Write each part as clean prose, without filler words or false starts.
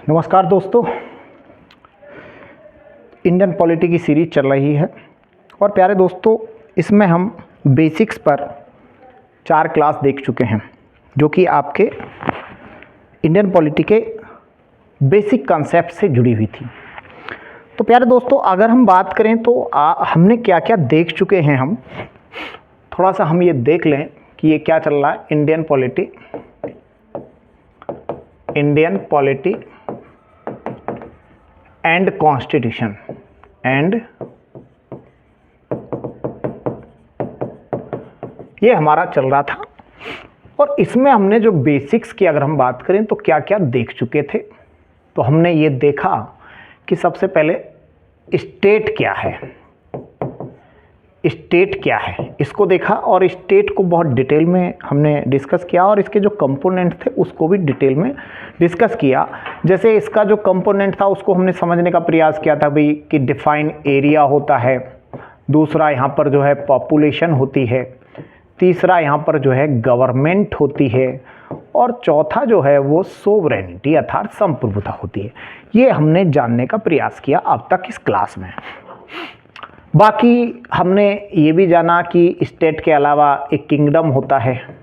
नमस्कार दोस्तों, Indian polity की सीरीज चल रही है और प्यारे दोस्तों, इसमें हम बेसिक्स पर 4 क्लास देख चुके हैं जो कि आपके इंडियन पॉलिटी के बेसिक कॉन्सेप्ट से जुड़ी हुई थी। तो प्यारे दोस्तों, अगर हम बात करें तो हमने क्या क्या देख चुके हैं, हम थोड़ा सा हम ये देख लें कि ये क्या चल रहा है। Indian polity and constitution and ये हमारा चल रहा था और इसमें हमने जो बेसिक्स की अगर हम बात करें तो क्या क्या देख चुके थे। तो हमने ये देखा कि सबसे पहले स्टेट क्या है, इसको देखा और स्टेट को बहुत डिटेल में हमने डिस्कस किया और इसके जो कंपोनेंट थे उसको भी डिटेल में डिस्कस किया। जैसे इसका जो कंपोनेंट था उसको हमने समझने का प्रयास किया था भाई कि डिफाइन एरिया होता है, दूसरा यहाँ पर जो है पॉपुलेशन होती है, तीसरा यहाँ पर जो है गवर्नमेंट होती है और चौथा जो है वो सोवरेनिटी अर्थात संप्रभुता होती है। ये हमने जानने का प्रयास किया अब तक इस क्लास में। बाकी हमने ये भी जाना कि स्टेट के अलावा एक किंगडम होता है।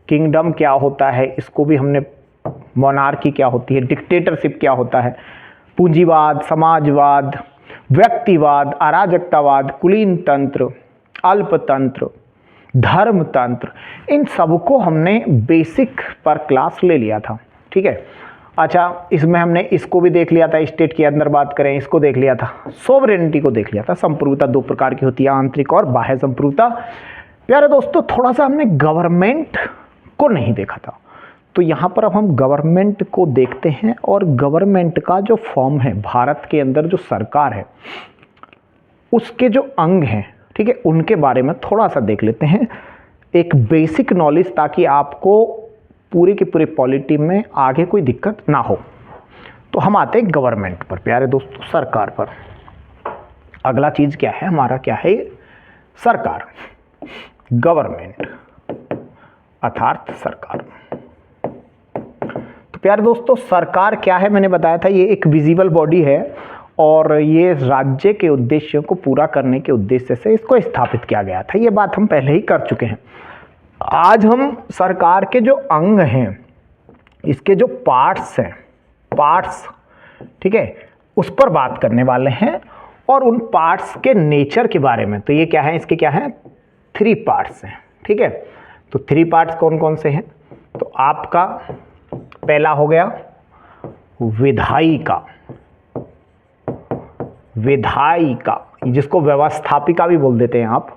किंगडम क्या होता है इसको भी हमने, मोनार्की क्या होती है, डिक्टेटरशिप क्या होता है, पूंजीवाद, समाजवाद, व्यक्तिवाद, अराजकतावाद, कुलीन तंत्र, अल्पतंत्र, धर्मतंत्र, इन सबको हमने बेसिक पर क्लास ले लिया था। ठीक है, अच्छा, इसमें हमने इसको भी देख लिया था, स्टेट के अंदर बात करें इसको देख लिया था, सोवरेनिटी को देख लिया था। संप्रभुता 2 प्रकार की होती है, आंतरिक और बाह्य संप्रभुता। प्यारे दोस्तों, थोड़ा सा हमने गवर्नमेंट को नहीं देखा था, तो यहाँ पर अब हम गवर्नमेंट को देखते हैं और गवर्नमेंट का जो फॉर्म है, भारत के अंदर जो सरकार है उसके जो अंग हैं, ठीक है, उनके बारे में थोड़ा सा देख लेते हैं, एक बेसिक नॉलेज, ताकि आपको पूरी की पूरी पॉलिटी में आगे कोई दिक्कत ना हो। तो हम आते हैं गवर्नमेंट पर प्यारे दोस्तों, सरकार पर। अगला चीज क्या है हमारा, क्या है सरकार, गवर्नमेंट अर्थात सरकार। तो प्यारे दोस्तों, सरकार क्या है, मैंने बताया था ये एक विजिबल बॉडी है और ये राज्य के उद्देश्यों को पूरा करने के उद्देश्य से इसको स्थापित किया गया था। ये बात हम पहले ही कर चुके हैं। आज हम सरकार के जो अंग हैं, इसके जो पार्ट्स हैं, ठीक है, उस पर बात करने वाले हैं और उन पार्ट्स के नेचर के बारे में। तो ये क्या है, इसके क्या है, 3 पार्ट्स हैं। ठीक है, तो 3 पार्ट्स कौन कौन से हैं, तो आपका पहला हो गया विधायिका, जिसको व्यवस्थापिका भी बोल देते हैं आप,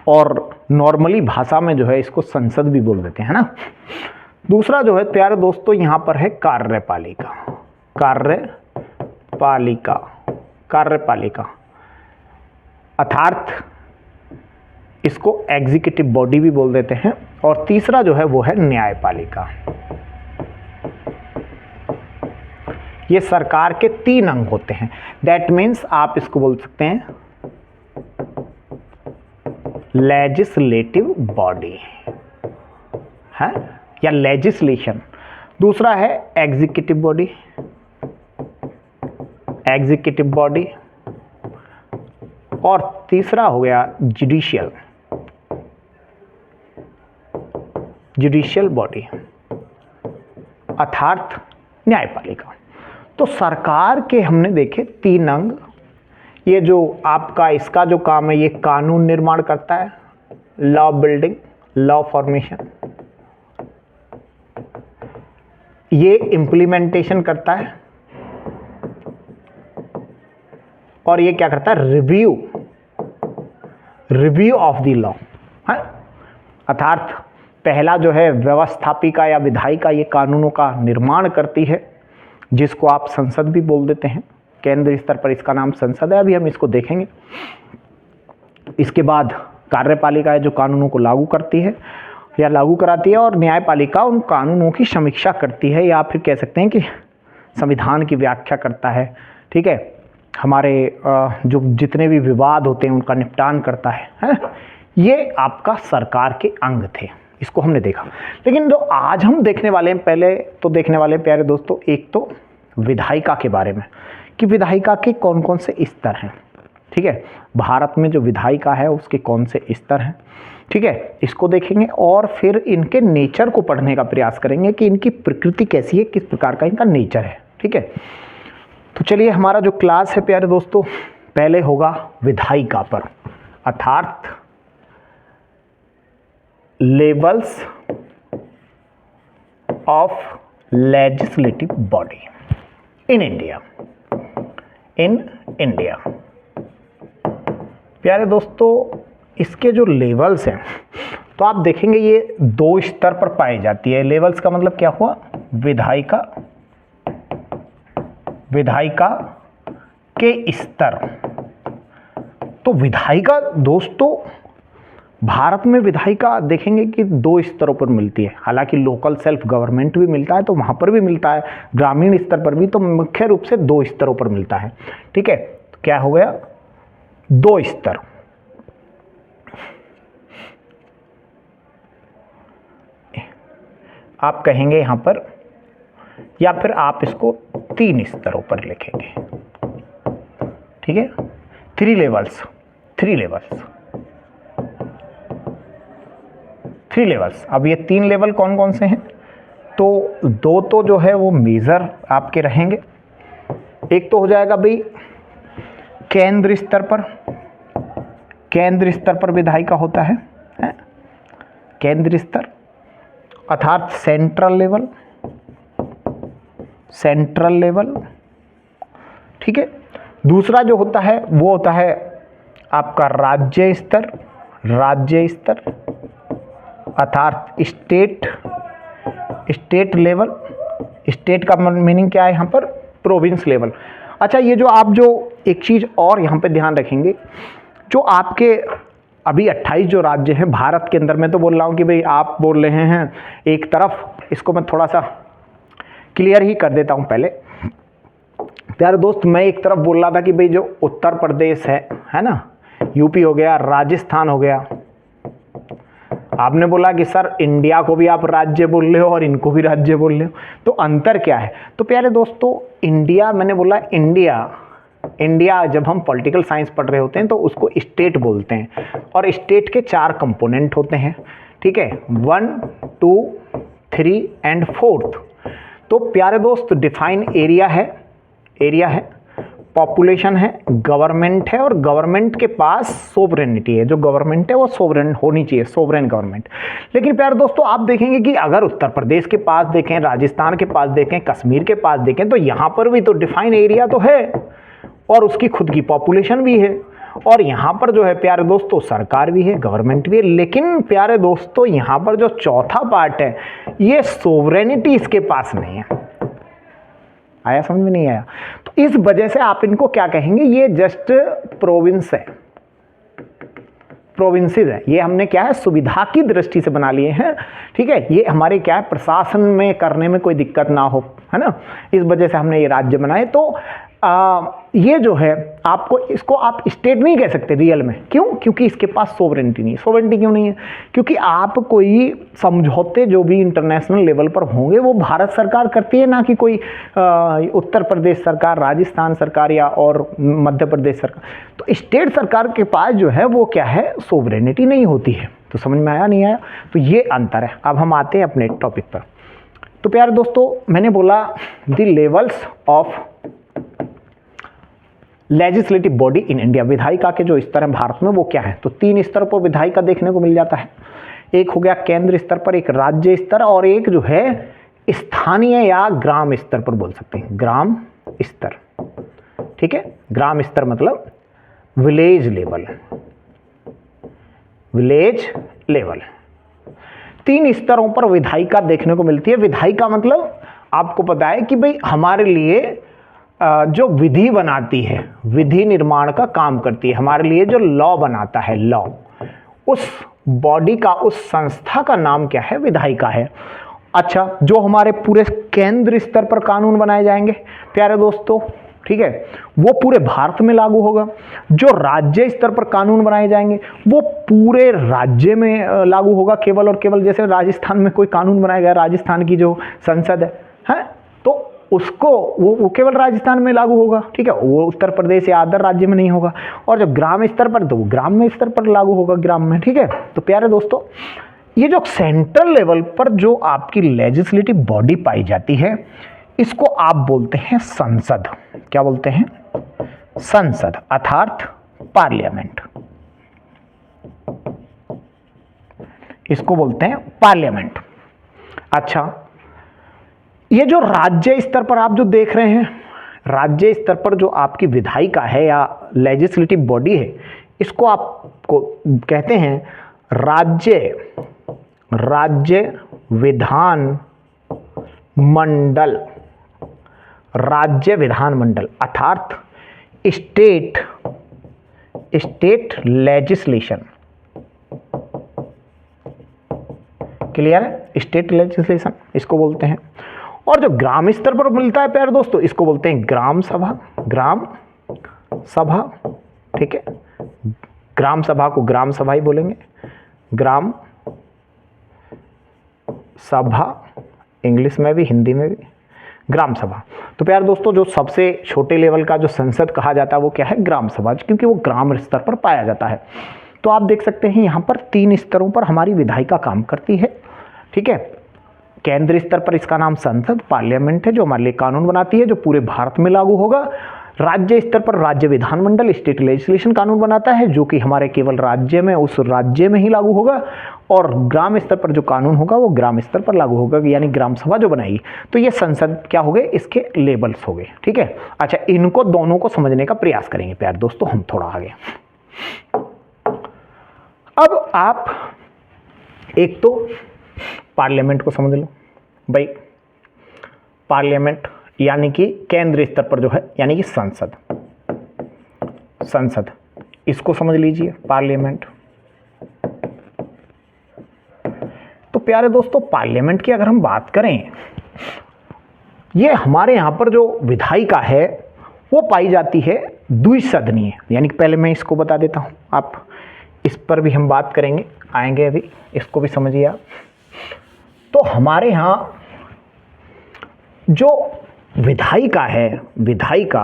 और नॉर्मली भाषा में जो है इसको संसद भी बोल देते हैं ना। दूसरा जो है प्यारे दोस्तों यहाँ पर है कार्यपालिका अर्थात इसको एग्जीक्यूटिव बॉडी भी बोल देते हैं। और तीसरा जो है वो है न्यायपालिका। ये सरकार के 3 अंग होते हैं। दैट मीन्स आप इसको बोल सकते हैं लेजिस्लेटिव बॉडी है या लेजिस्लेशन। दूसरा है एग्जीक्यूटिव बॉडी और तीसरा हो गया जुडिशियल बॉडी अर्थात न्यायपालिका। तो सरकार के हमने देखे 3 अंग। ये जो आपका इसका जो काम है, ये कानून निर्माण करता है, लॉ बिल्डिंग, लॉ फॉर्मेशन, ये इम्प्लीमेंटेशन करता है और ये क्या करता है, रिव्यू ऑफ द लॉ है। अर्थात पहला जो है व्यवस्थापिका या विधायिका, ये कानूनों का निर्माण करती है, जिसको आप संसद भी बोल देते हैं। केंद्रीय स्तर पर इसका नाम संसद है, अभी हम इसको देखेंगे। इसके बाद कार्यपालिका है जो कानूनों को लागू करती है या लागू कराती है, और न्यायपालिका उन कानूनों की समीक्षा करती है या फिर कह सकते हैं कि संविधान की व्याख्या करता है। ठीक है, हमारे जो जितने भी विवाद होते हैं उनका निपटान करता है। ये आपका सरकार के अंग थे, इसको हमने देखा। लेकिन जो आज हम देखने वाले हैं, पहले तो देखने वाले प्यारे दोस्तों, एक तो विधायिका के बारे में कि विधायिका के कौन कौन से स्तर हैं। ठीक है, भारत में जो विधायिका है उसके कौन से स्तर हैं। ठीक है, इसको देखेंगे और फिर इनके नेचर को पढ़ने का प्रयास करेंगे कि इनकी प्रकृति कैसी है, किस प्रकार का इनका नेचर है। ठीक है, तो चलिए हमारा जो क्लास है प्यारे दोस्तों, पहले होगा विधायिका पर, अर्थात levels of legislative body in India. प्यारे दोस्तों, इसके जो लेवल्स हैं तो आप देखेंगे ये 2 स्तर पर पाई जाती है। लेवल्स का मतलब क्या हुआ, विधायिका के स्तर। तो विधायिका दोस्तों, भारत में विधायिका देखेंगे कि 2 स्तरों पर मिलती है। हालांकि लोकल सेल्फ गवर्नमेंट भी मिलता है तो वहाँ पर भी मिलता है, ग्रामीण स्तर पर भी, तो मुख्य रूप से 2 स्तरों पर मिलता है। ठीक है, तो क्या हो गया, 2 स्तर। आप कहेंगे यहाँ पर, या फिर आप इसको 3 स्तरों पर लिखेंगे। ठीक है, 3 लेवल्स। 3 लेवल्स। अब ये 3 लेवल कौन कौन से हैं, तो 2 तो जो है वो मेजर आपके रहेंगे। एक तो हो जाएगा भाई केंद्र स्तर पर विधायिका होता है, केंद्र स्तर अर्थात सेंट्रल लेवल। ठीक है, दूसरा जो होता है वो होता है आपका राज्य स्तर अर्थात स्टेट लेवल। स्टेट का मीनिंग क्या है यहाँ पर, प्रोविंस लेवल। अच्छा, ये जो आप जो एक चीज़ और यहाँ पे ध्यान रखेंगे, जो आपके अभी 28 जो राज्य हैं भारत के अंदर, मैं तो बोल रहा हूँ कि भाई आप बोल रहे हैं एक तरफ, इसको मैं थोड़ा सा क्लियर ही कर देता हूँ पहले। प्यारे दोस्त, मैं एक तरफ बोल रहा था कि भाई जो उत्तर प्रदेश है ना, यूपी हो गया, राजस्थान हो गया। आपने बोला कि सर इंडिया को भी आप राज्य बोल रहे हो और इनको भी राज्य बोल रहे हो, तो अंतर क्या है। तो प्यारे दोस्तों, इंडिया, मैंने बोला इंडिया जब हम पॉलिटिकल साइंस पढ़ रहे होते हैं तो उसको स्टेट बोलते हैं, और स्टेट के 4 कंपोनेंट होते हैं। ठीक है, 1, 2, 3 एंड 4। तो प्यारे दोस्त, डिफाइन एरिया है, पॉपुलेशन है, गवर्नमेंट है, और गवर्नमेंट के पास सोवरेनिटी है। जो गवर्नमेंट है वो सोवरेन होनी चाहिए, सोवरेन गवर्नमेंट। लेकिन प्यारे दोस्तों, आप देखेंगे कि अगर उत्तर प्रदेश के पास देखें, राजस्थान के पास देखें, कश्मीर के पास देखें, तो यहाँ पर भी तो डिफाइन एरिया तो है और उसकी खुद की पॉपुलेशन भी है, और यहाँ पर जो है प्यारे दोस्तों सरकार भी है, गवर्नमेंट भी है। लेकिन प्यारे दोस्तों, यहाँ पर जो चौथा पार्ट है, ये सोवरेनिटी इसके पास नहीं है। आया समझ में, नहीं आया? तो इस वजह से आप इनको क्या कहेंगे, ये जस्ट प्रोविंस है, प्रोविंसेस है। ये हमने क्या है, सुविधा की दृष्टि से बना लिए हैं। ठीक है, ये हमारे क्या है, प्रशासन में करने में कोई दिक्कत ना हो, है ना, इस वजह से हमने ये राज्य बनाए। तो ये जो है आपको, इसको आप स्टेट नहीं कह सकते रियल में। क्यों? क्योंकि इसके पास सोवरेनिटी नहीं है। सोवरेनिटी क्यों नहीं है? क्योंकि आप कोई समझौते जो भी इंटरनेशनल लेवल पर होंगे वो भारत सरकार करती है, ना कि कोई उत्तर प्रदेश सरकार, राजस्थान सरकार या और मध्य प्रदेश सरकार। तो स्टेट सरकार के पास जो है वो क्या है, सोवरेनिटी नहीं होती है। तो समझ में आया, नहीं आया? तो ये अंतर है। अब हम आते हैं अपने टॉपिक पर। तो प्यारे दोस्तों, मैंने बोला the levels of legislative body in India, विधायिका के जो स्तर हैं भारत में वो क्या है। तो 3 स्तर पर विधायिका देखने को मिल जाता है। एक हो गया केंद्र स्तर पर, एक राज्य स्तर, और एक जो है स्थानीय या ग्राम स्तर पर बोल सकते हैं, ग्राम स्तर। ठीक है, ग्राम स्तर मतलब विलेज लेवल। 3 स्तरों पर विधायिका देखने को मिलती है। विधायिका मतलब आपको पता है कि भाई हमारे लिए जो विधि बनाती है, विधि निर्माण का काम करती है, हमारे लिए जो लॉ बनाता है, लॉ, उस बॉडी का, उस संस्था का नाम क्या है, विधायिका है। अच्छा, जो हमारे पूरे केंद्र स्तर पर कानून बनाए जाएंगे प्यारे दोस्तों, ठीक है, वो पूरे भारत में लागू होगा। जो राज्य स्तर पर कानून बनाए जाएंगे वो पूरे राज्य में लागू होगा, केवल और केवल। जैसे राजस्थान में कोई कानून बनाया गया, राजस्थान की जो संसद है, तो उसको वो केवल राजस्थान में लागू होगा, ठीक है, वो उत्तर प्रदेश या अदर राज्य में नहीं होगा। और जब ग्राम स्तर पर, तो वो ग्राम में स्तर पर लागू होगा, ग्राम में, ठीक है। तो प्यारे दोस्तों, ये जो सेंट्रल लेवल पर जो आपकी लेजिस्लेटिव बॉडी पाई जाती है, इसको आप बोलते हैं संसद। क्या बोलते हैं? संसद, अर्थात पार्लियामेंट। इसको बोलते हैं पार्लियामेंट। अच्छा, ये जो राज्य स्तर पर आप जो देख रहे हैं, राज्य स्तर पर जो आपकी विधायिका है या लेजिस्लेटिव बॉडी है, इसको आपको कहते हैं राज्य विधान मंडल। राज्य विधान मंडल अर्थात स्टेट लेजिस्लेशन। क्लियर है? स्टेट लेजिस्लेशन इसको बोलते हैं। और जो ग्राम स्तर पर मिलता है प्यारे दोस्तों, इसको बोलते हैं ग्राम सभा। ग्राम सभा, ठीक है, ग्राम सभा को ग्राम सभा ही बोलेंगे, ग्राम सभा, इंग्लिश में भी हिंदी में भी ग्राम सभा। तो प्यारे दोस्तों, जो सबसे छोटे लेवल का जो संसद कहा जाता है वो क्या है? ग्राम सभा, क्योंकि वो ग्राम स्तर पर पाया जाता है। तो आप देख सकते हैं यहाँ पर 3 स्तरों पर हमारी विधायिका काम करती है, ठीक है। केंद्र स्तर पर इसका नाम संसद, पार्लियामेंट है, जो हमारे लिए कानून बनाती है, जो पूरे भारत में लागू होगा। राज्य स्तर पर राज्य विधानमंडल, स्टेट लेजिस्लेशन, कानून बनाता है, जो कि हमारे केवल राज्य में, उस राज्य में ही लागू होगा। और ग्राम स्तर पर जो कानून होगा वो ग्राम स्तर पर लागू होगा, यानी ग्राम सभा जो बनाएगी। तो ये संसद क्या हो गए? इसके लेवल्स हो गए, ठीक है। अच्छा, इनको दोनों को समझने का प्रयास करेंगे प्यारे दोस्तों हम थोड़ा आगे। अब आप एक तो पार्लियामेंट को समझ लो भाई। पार्लियामेंट यानी कि केंद्र स्तर पर जो है, यानी कि संसद, संसद इसको समझ लीजिए, पार्लियामेंट। तो प्यारे दोस्तों, पार्लियामेंट की अगर हम बात करें, ये हमारे यहां पर जो विधायिका है वो पाई जाती है द्विसदनीय, यानी कि पहले मैं इसको बता देता हूं, आप इस पर भी हम बात करेंगे, आएंगे अभी, इसको भी समझिए आप। तो हमारे यहां जो विधायिका है, विधायिका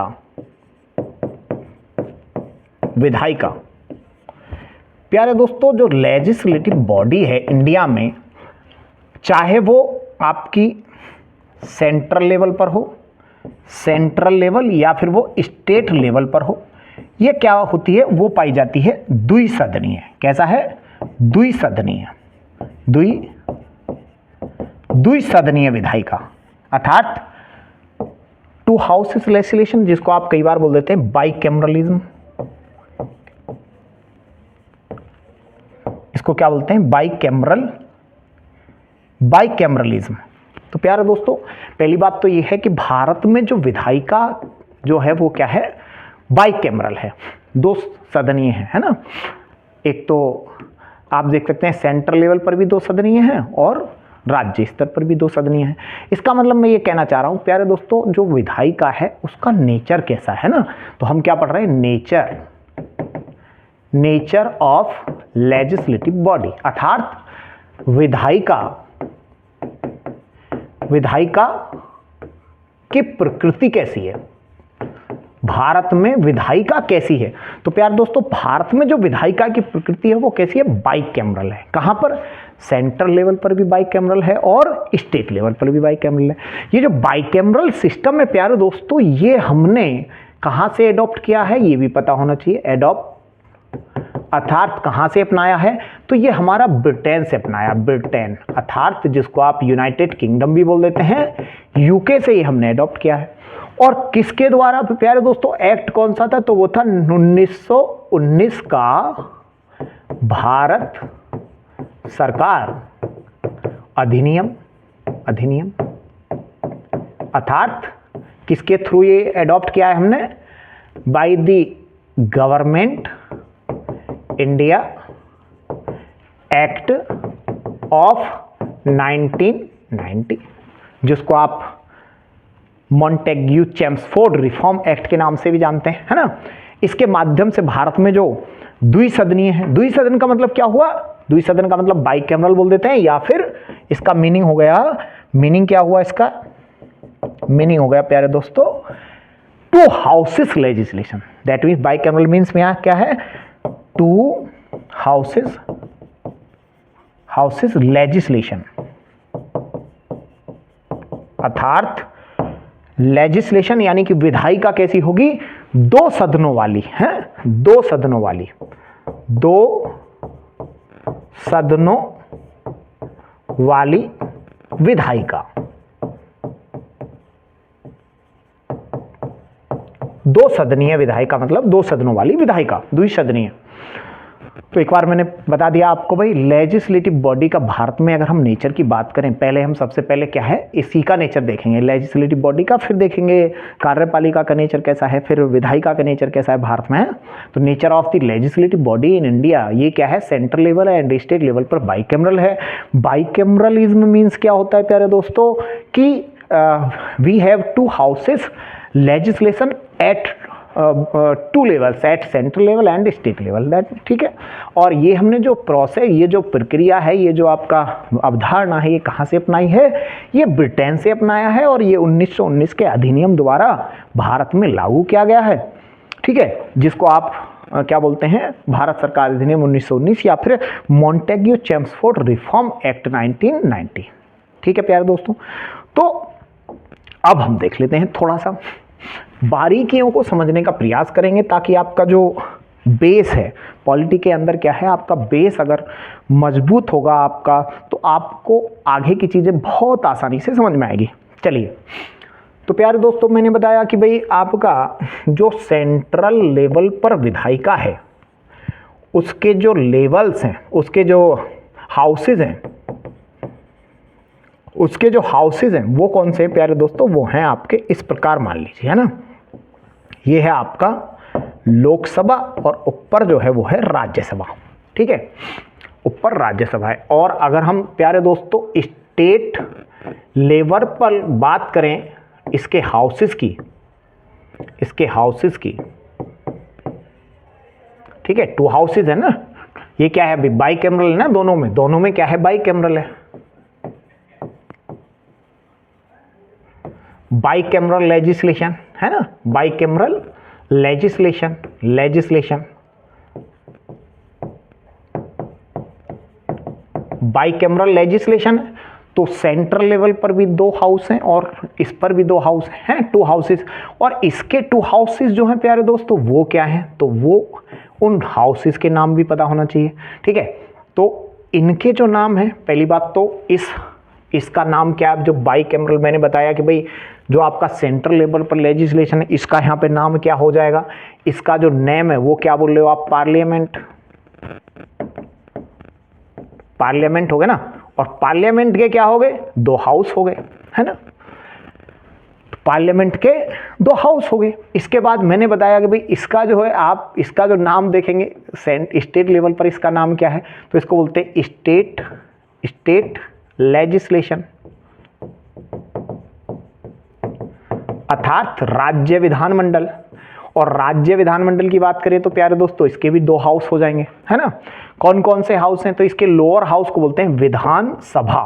प्यारे दोस्तों, जो लेजिस्लेटिव बॉडी है इंडिया में, चाहे वो आपकी सेंट्रल लेवल पर हो, सेंट्रल लेवल, या फिर वो स्टेट लेवल पर हो, ये क्या होती है? वो पाई जाती है द्विसदनीय। कैसा है? द्विसदनीय, द्विसदनीय विधायिका, अर्थात 2 हाउसेस लेजिस्लेशन, जिसको आप कई बार बोल देते हैं बाइकैमरलिज्म। इसको क्या बोलते हैं? बाइकैमरलिज्म। तो प्यारे दोस्तों, पहली बात तो ये है कि भारत में जो विधायिका जो है वो क्या है? बाइकैमरल है, 2 सदनीय है ना। एक तो आप देख सकते हैं सेंट्रल लेवल पर भी 2 सदनीय हैं और राज्य स्तर पर भी 2 सदनीय हैं। इसका मतलब मैं ये कहना चाह रहा हूं प्यारे दोस्तों, जो विधायिका है उसका नेचर कैसा है ना। तो हम क्या पढ़ रहे हैं? नेचर ऑफ लेजिस्लेटिव बॉडी, अर्थात विधायिका की प्रकृति कैसी है, भारत में विधायिका कैसी है। तो प्यार दोस्तों, भारत में जो विधायिका की प्रकृति है वो कैसी है? बाइकैमरल है। कहां पर? सेंट्रल लेवल पर भी बाइकैमरल है और स्टेट लेवल पर भी बाइकैमरल है। ये जो बाइकैमरल सिस्टम है प्यारे दोस्तों, ये हमने कहां से एडॉप्ट किया है ये भी पता होना चाहिए। एडॉप्ट अर्थात कहां से अपनाया है? तो ये हमारा ब्रिटेन से अपनाया, ब्रिटेन अर्थात जिसको आप यूनाइटेड किंगडम भी बोल देते हैं, यूके से ये हमने एडॉप्ट किया है। और किसके द्वारा प्यारे दोस्तों? एक्ट कौन सा था? तो वो था 1919 का भारत सरकार अधिनियम। अर्थात किसके थ्रू ये एडॉप्ट किया है हमने? By the government India act of 1990, जिसको आप मॉन्टेग्यू चेम्सफोर्ड रिफॉर्म एक्ट के नाम से भी जानते हैं, है ना। इसके माध्यम से भारत में जो द्विसदनीय है, द्विसदन का मतलब क्या हुआ? द्विसदन का मतलब बाइकैमरल बोल देते हैं, या फिर इसका मीनिंग हो गया, मीनिंग क्या हुआ इसका? मीनिंग हो गया प्यारे दोस्तों to houses legislation. That means bicameral means में यहां क्या है, टू हाउसेस लेजिस्लेशन, अर्थात लेजिस्लेशन यानी कि विधायिका कैसी होगी, दो सदनों वाली है, दो सदनों वाली विधायिका, दो सदनीय विधायिका मतलब दो सदनों वाली विधायिका, द्विसदनीय। तो एक बार मैंने बता दिया आपको भाई लेजिस्लेटिव बॉडी का भारत में अगर हम नेचर की बात करें, पहले हम सबसे पहले क्या है इसी का नेचर देखेंगे, लेजिस्लेटिव बॉडी का, फिर देखेंगे कार्यपालिका का नेचर कैसा है, फिर विधायिका का नेचर कैसा है भारत में। तो nature of the legislative body in India, ये क्या है central level and state level पर बाइकैमरल है। बाइकैमरलिज्म मीन्स क्या होता है प्यारे दोस्तों कि we have two houses legislation at two levels, at central level and state level, that ठीक है। और ये हमने जो प्रोसेस, ये जो प्रक्रिया है, ये जो आपका अवधारणा है, ये कहाँ से अपनाई है, ये ब्रिटेन से अपनाया है और ये 1919 के अधिनियम द्वारा भारत में लागू किया गया है, ठीक है, जिसको आप क्या बोलते हैं भारत सरकार अधिनियम 1919 या फिर मॉन्टेग्यू चेम्सफोर्ड रिफॉर्म एक्ट 1990, ठीक है प्यारे दोस्तों। तो अब हम देख लेते हैं, थोड़ा सा बारीकियों को समझने का प्रयास करेंगे ताकि आपका जो बेस है पॉलिटी के अंदर क्या है, आपका बेस अगर मजबूत होगा आपका, तो आपको आगे की चीज़ें बहुत आसानी से समझ में आएगी। चलिए, तो प्यारे दोस्तों मैंने बताया कि भाई आपका जो सेंट्रल लेवल पर विधायिका है, उसके जो लेवल्स हैं, उसके जो हाउसेज हैं, उसके जो हाउसेज हैं वो कौन से प्यारे दोस्तों, वो हैं आपके इस प्रकार, मान लीजिए, है ना, ये है आपका लोकसभा और ऊपर जो है वो है राज्यसभा, ठीक है, ऊपर राज्यसभा है। और अगर हम प्यारे दोस्तों स्टेट लेवल पर बात करें इसके हाउसेस की, ठीक है, टू हाउसेज है ना, ये क्या है बाइकैमरल है ना, दोनों में क्या है बाइकैमरल है, बाइकैमरल लेजिस्लेशन है ना, बाइकैमरल लेजिस्लेशन, बाइकैमरल लेजिस्लेशन। तो सेंट्रल लेवल पर भी दो हाउस हैं और इस पर भी दो हाउस हैं, टू हाउसेस। और इसके टू हाउसेस जो हैं प्यारे दोस्तों वो क्या हैं, तो वो उन हाउसेस के नाम भी पता होना चाहिए, ठीक है। तो इनके जो नाम हैं, पहली बात तो इसका नाम क्या है, जो बाइकैमरल मैंने बताया कि भाई जो आपका सेंट्रल लेवल पर लेजिस्लेशन है, इसका यहाँ पे नाम क्या हो जाएगा, इसका जो नेम है वो क्या बोल रहे हो आप, पार्लियामेंट हो गए ना। और पार्लियामेंट के क्या हो गए, दो हाउस हो गए, है ना, पार्लियामेंट के दो हाउस हो गए। इसके बाद मैंने बताया कि भाई इसका जो है, आप इसका जो नाम देखेंगे स्टेट लेवल पर, इसका नाम क्या है, तो इसको बोलते हैं स्टेट लेजिस्लेशन, अर्थात राज्य विधानमंडल। और राज्य विधानमंडल की बात करें तो प्यारे दोस्तों इसके भी दो हाउस हो जाएंगे, है ना। कौन कौन से हाउस हैं, तो इसके लोअर हाउस को बोलते हैं विधानसभा,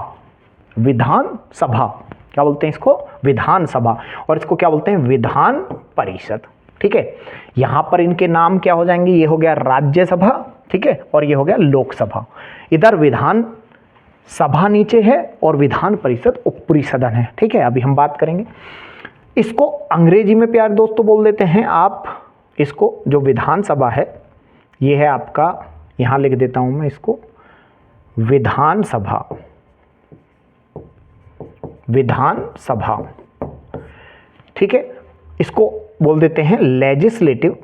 क्या बोलते हैं इसको, विधानसभा। और इसको क्या बोलते हैं, विधान परिषद, ठीक है। यहां पर इनके नाम क्या हो जाएंगे, ये हो गया राज्यसभा, ठीक है, और ये हो गया लोकसभा। इधर विधान सभा नीचे है और विधान परिषद ऊपरी सदन है, ठीक है। अभी हम बात करेंगे इसको अंग्रेजी में प्यारे दोस्तों बोल देते हैं आप इसको, जो विधानसभा है ये है आपका, यहां लिख देता हूं मैं इसको, विधानसभा, ठीक है। इसको बोल देते हैं लेजिस्लेटिव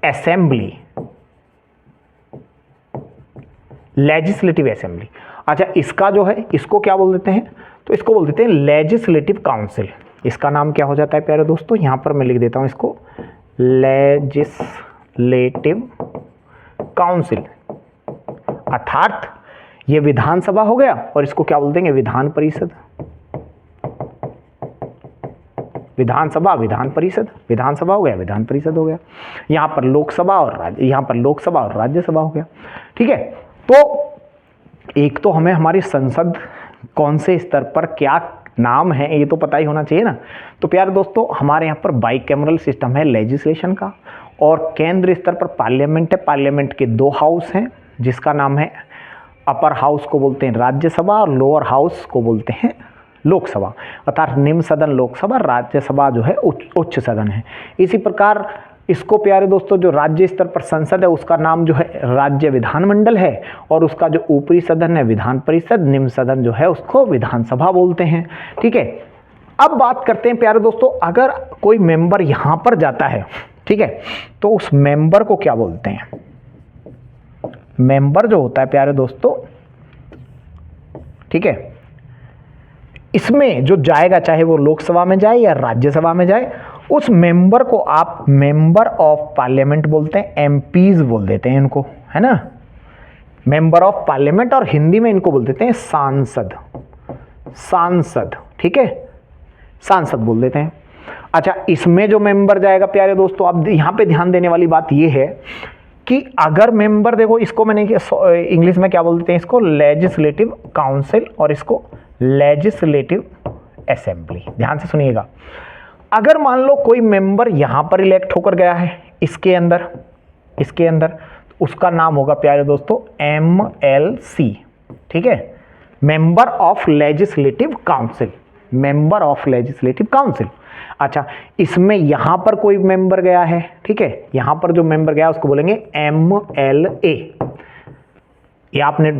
असेंबली, अच्छा इसका जो है इसको क्या बोल देते हैं, तो इसको बोल देते हैं लेजिस्लेटिव काउंसिल। इसका नाम क्या हो जाता है प्यारे दोस्तों, यहां पर मैं लिख देता हूं इसको लेजिस्लेटिव काउंसिल, अर्थात ये विधानसभा हो गया और इसको क्या बोल देंगे, विधान परिषद, विधानसभा विधान परिषद, विधानसभा हो गया विधान परिषद हो गया। यहां पर लोकसभा और राज्यसभा हो गया, ठीक है। तो एक तो हमें हमारी संसद कौन से स्तर पर क्या नाम है ये तो पता ही होना चाहिए ना। तो प्यारे दोस्तों हमारे यहाँ पर बाइकैमरल सिस्टम है लेजिस्लेशन का, और केंद्र स्तर पर पार्लियामेंट है। पार्लियामेंट के 2 हाउस हैं जिसका नाम है, अपर हाउस को बोलते हैं राज्यसभा और लोअर हाउस को बोलते हैं लोकसभा, अर्थात निम्न सदन लोकसभा, राज्यसभा जो है उच्च सदन है। इसी प्रकार इसको प्यारे दोस्तों जो राज्य स्तर पर संसद है उसका नाम जो है राज्य विधानमंडल है, और उसका जो ऊपरी सदन है विधान परिषद, निम्न सदन जो है उसको विधानसभा बोलते हैं। ठीक है, अब बात करते हैं प्यारे दोस्तों, अगर कोई मेंबर यहां पर जाता है, ठीक है, तो उस मेंबर को क्या बोलते हैं? मेंबर जो होता है प्यारे दोस्तों, ठीक है, इसमें जो जाएगा चाहे वो लोकसभा में जाए या राज्यसभा में जाए, उस मेंबर को आप मेंबर ऑफ पार्लियामेंट बोलते हैं, एमपीज बोल देते हैं इनको, है ना, मेंबर ऑफ पार्लियामेंट, और हिंदी में इनको बोल देते हैं सांसद। सांसद, ठीक है, सांसद बोल देते हैं। अच्छा, इसमें जो मेंबर जाएगा प्यारे दोस्तों, अब यहां पे ध्यान देने वाली बात यह है कि अगर मेंबर, देखो इसको मैंने इंग्लिश में क्या बोलते हैं, इसको लेजिस्लेटिव काउंसिल और इसको लेजिस्लेटिव असेंबली। ध्यान से सुनिएगा, अगर मान लो कोई मेंबर यहां पर इलेक्ट होकर गया है इसके अंदर, उसका नाम होगा प्यारे दोस्तों MLC, ठीक है, member of legislative council, member of legislative council. अच्छा, इसमें यहां पर कोई मेंबर गया है, ठीक है, यहां पर जो मेंबर गया उसको बोलेंगे MLA। ये आपने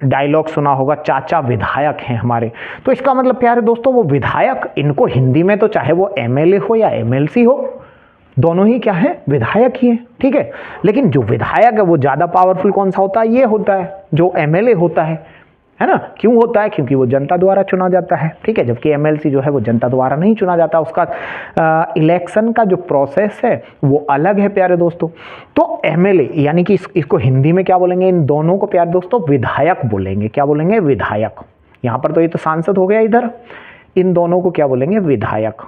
डायलॉग सुना होगा, चाचा विधायक हैं हमारे, तो इसका मतलब प्यारे दोस्तों वो विधायक, इनको हिंदी में तो चाहे वो MLA हो या MLC हो, दोनों ही क्या है, विधायक ही है, ठीक है। लेकिन जो विधायक है वो ज्यादा पावरफुल कौन सा होता है? ये होता है जो MLA होता है ना। क्यों होता है? क्योंकि वो जनता द्वारा चुना जाता है, ठीक है, जबकि MLC जो है वो जनता द्वारा नहीं चुना जाता, उसका इलेक्शन का जो प्रोसेस है वो अलग है प्यारे दोस्तों। तो MLA यानी कि इसको हिंदी में क्या बोलेंगे, इन दोनों को प्यारे दोस्तों विधायक बोलेंगे। क्या बोलेंगे? विधायक। यहाँ पर तो ये तो सांसद हो गया, इधर इन दोनों को क्या बोलेंगे? विधायक।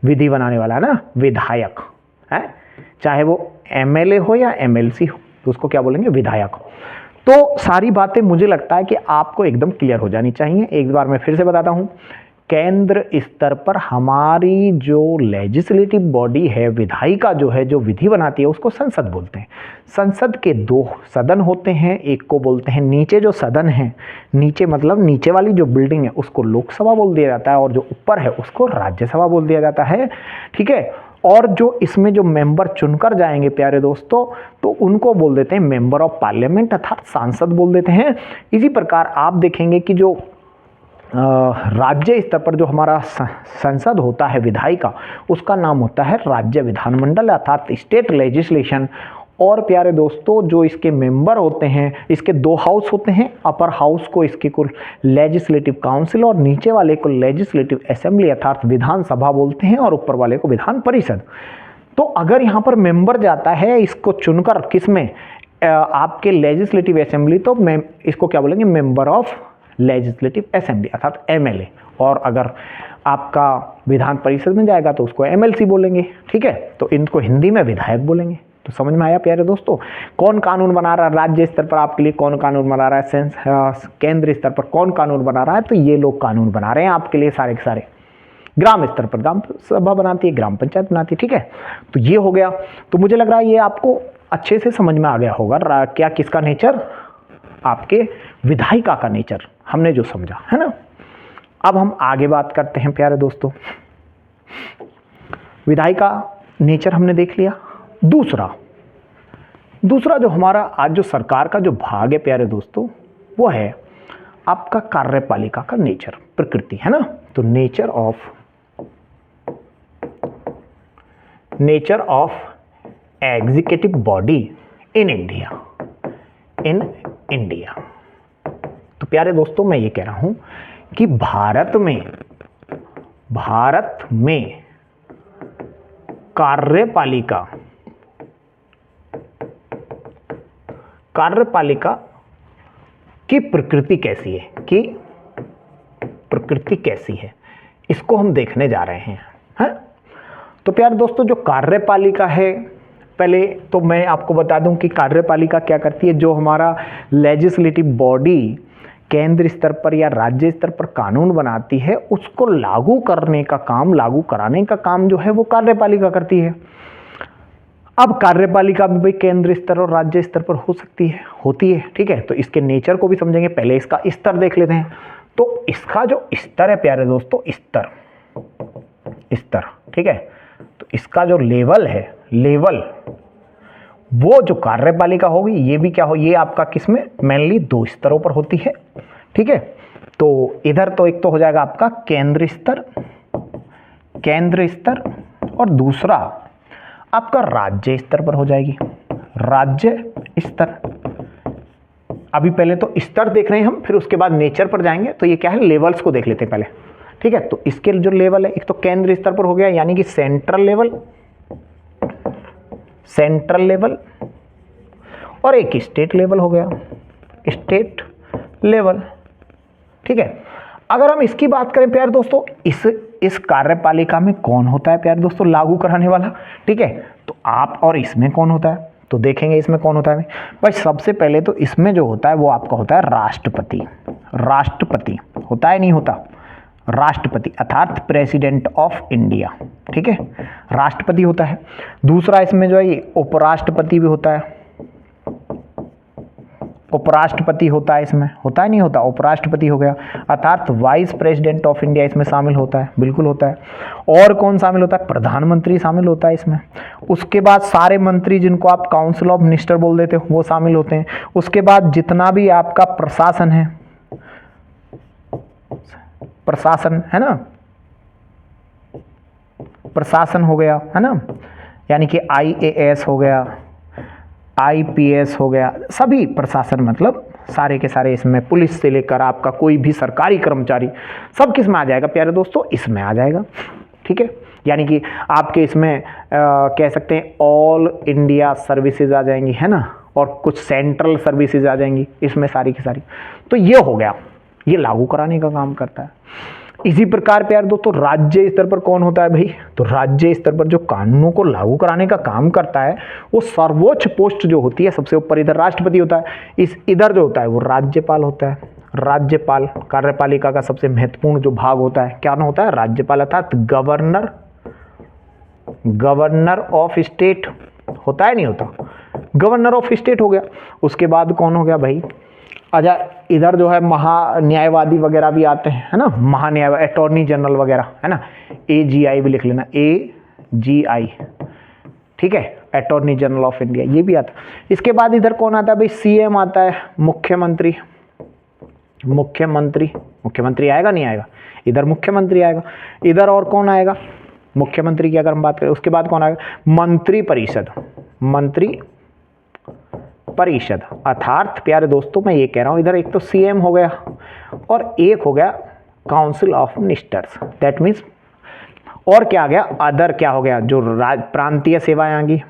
विधि बनाने वाला है ना, विधायक है, चाहे वो MLA हो या MLC हो, तो उसको क्या बोलेंगे? विधायक। तो सारी बातें मुझे लगता है कि आपको एकदम क्लियर हो जानी चाहिए। एक बार मैं फिर से बताता हूं, केंद्र स्तर पर हमारी जो लेजिस्लेटिव बॉडी है, विधायिका जो है, जो विधि बनाती है, उसको संसद बोलते हैं। संसद के 2 सदन होते हैं, एक को बोलते हैं नीचे जो सदन है, नीचे मतलब नीचे वाली जो बिल्डिंग है उसको लोकसभा बोल दिया जाता है, और जो ऊपर है उसको राज्यसभा बोल दिया जाता है, ठीक है। और जो इसमें जो मेंबर चुनकर जाएंगे प्यारे दोस्तों, तो उनको बोल देते हैं मेंबर ऑफ पार्लियामेंट अर्थात सांसद बोल देते हैं। इसी प्रकार आप देखेंगे कि जो राज्य स्तर पर जो हमारा संसद होता है विधायिका, उसका नाम होता है राज्य विधानमंडल अर्थात स्टेट लेजिस्लेशन। और प्यारे दोस्तों जो इसके मेंबर होते हैं, इसके 2 हाउस होते हैं, अपर हाउस को इसके को लेजिस्लेटिव काउंसिल और नीचे वाले को लेजिस्लेटिव असेंबली अर्थात विधानसभा बोलते हैं, और ऊपर वाले को विधान परिषद। तो अगर यहाँ पर मेंबर जाता है इसको चुनकर, किसमें? आपके लेजिस्लेटिव असेंबली, तो इसको क्या बोलेंगे? मेंबर ऑफ लेजिस्लेटिव असेंबली अर्थात MLA। और अगर आपका विधान परिषद में जाएगा तो उसको MLC बोलेंगे, ठीक है। तो इनको हिंदी में विधायक बोलेंगे। तो समझ में आया प्यारे दोस्तों? कौन कानून बना रहा है राज्य स्तर पर आपके लिए, कौन कानून बना रहा है केंद्र स्तर पर कौन कानून बना रहा है? तो ये लोग कानून बना रहे हैं आपके लिए सारे के सारे। ग्राम स्तर पर ग्राम सभा बनाती है, ग्राम पंचायत बनाती है, ठीक है। तो ये हो गया। तो मुझे लग रहा है ये आपको अच्छे से समझ में आ गया होगा क्या किसका नेचर, आपके विधायिका का नेचर हमने जो समझा है ना। अब हम आगे बात करते हैं प्यारे दोस्तों, विधायिका नेचर हमने देख लिया। दूसरा जो हमारा आज जो सरकार का जो भाग है प्यारे दोस्तों, वो है आपका कार्यपालिका का नेचर, प्रकृति, है ना। तो nature of executive body in India. तो प्यारे दोस्तों मैं ये कह रहा हूं कि भारत में कार्यपालिका की प्रकृति कैसी है, इसको हम देखने जा रहे हैं, हैं? तो प्यारे दोस्तों जो कार्यपालिका है, पहले तो मैं आपको बता दूं कि कार्यपालिका क्या करती है। जो हमारा लेजिस्लेटिव बॉडी केंद्र स्तर पर या राज्य स्तर पर कानून बनाती है, उसको लागू करने का काम, लागू कराने का काम जो है वो कार्यपालिका करती है। अब कार्यपालिका भी भाई केंद्र स्तर और राज्य स्तर पर हो सकती है, होती है, ठीक है। तो इसके नेचर को भी समझेंगे, पहले इसका स्तर देख लेते हैं। तो इसका जो स्तर है प्यारे दोस्तों, स्तर, ठीक है, तो इसका जो लेवल है, लेवल, वो जो कार्यपालिका होगी ये भी क्या हो, ये आपका किसमें, मेनली 2 स्तरों पर होती है, ठीक है। तो इधर तो एक तो हो जाएगा आपका केंद्र स्तर, और दूसरा आपका राज्य स्तर पर हो जाएगी, राज्य स्तर। अभी पहले तो स्तर देख रहे हैं हम, फिर उसके बाद नेचर पर जाएंगे। तो ये क्या है, लेवल्स को देख लेते हैं पहले, ठीक है। तो इसके जो लेवल है, एक तो केंद्र स्तर पर हो गया यानी कि सेंट्रल लेवल, और एक स्टेट लेवल हो गया, स्टेट लेवल, ठीक है। अगर हम इसकी बात करें प्यारे दोस्तों, इस कार्यपालिका में कौन होता है प्यारे दोस्तों, लागू कराने वाला, ठीक है। तो आप, और इसमें कौन होता है, तो देखेंगे इसमें कौन होता है भाई। सबसे पहले तो इसमें जो होता है वो आपका होता है राष्ट्रपति होता है, नहीं होता, राष्ट्रपति अर्थात प्रेसिडेंट ऑफ इंडिया, ठीक है, राष्ट्रपति होता है। दूसरा इसमें जो है ये उपराष्ट्रपति भी होता है, उपराष्ट्रपति होता है, इसमें होता है, नहीं होता, उपराष्ट्रपति हो गया, अर्थात वाइस प्रेसिडेंट ऑफ इंडिया इसमें शामिल होता है, बिल्कुल होता है। और कौन शामिल होता है, प्रधानमंत्री शामिल होता है इसमें। उसके बाद सारे मंत्री जिनको आप काउंसिल ऑफ मिनिस्टर बोल देते हो वो शामिल होते हैं। उसके बाद जितना भी आपका प्रशासन है, प्रशासन है ना, प्रशासन हो गया, है ना, यानी कि IAS हो गया, IPS हो गया, सभी प्रशासन मतलब सारे के सारे इसमें, पुलिस से लेकर आपका कोई भी सरकारी कर्मचारी, सब किस में आ जाएगा प्यारे दोस्तों, इसमें आ जाएगा, ठीक है। यानी कि आपके इसमें कह सकते हैं ऑल इंडिया सर्विसेज आ जाएंगी, है ना, और कुछ सेंट्रल सर्विसेज आ जाएंगी इसमें, सारी की सारी। तो ये हो गया, ये लागू कराने का काम करता है। इसी प्रकार प्यारे दोस्तों राज्य स्तर पर कौन होता है भाई, तो राज्य स्तर पर जो कानूनों को लागू कराने का काम करता है वो सर्वोच्च पोस्ट जो होती है, सबसे ऊपर इधर राष्ट्रपति होता है, इधर जो होता है वो राज्यपाल होता है। राज्यपाल कार्यपालिका का सबसे महत्वपूर्ण जो भाग होता है, क्या ना होता है, राज्यपाल अर्थात गवर्नर ऑफ स्टेट होता है, नहीं होता, गवर्नर ऑफ स्टेट हो गया। उसके बाद कौन हो गया भाई, अच्छा इधर जो है महान्यायवादी वगैरह भी आते हैं, है ना, महान्याय, अटॉर्नी जनरल वगैरह, है ना, AGI भी लिख लेना, AGI, ठीक है, अटॉर्नी जनरल ऑफ इंडिया, ये भी आता है। इसके बाद इधर कौन आता है भाई, CM आता है, मुख्यमंत्री आएगा, नहीं आएगा, इधर मुख्यमंत्री आएगा। इधर और कौन आएगा, मुख्यमंत्री की अगर हम बात करें, उसके बाद कौन आएगा, मंत्री परिषद, अर्थात प्यारे दोस्तों मैं ये कह रहा हूं, इधर एक तो CM हो गया और एक हो गया council of ministers, that means, और क्या आ गया, अदर क्या हो गया, जो प्रांतीय सेवाएं आएंगी,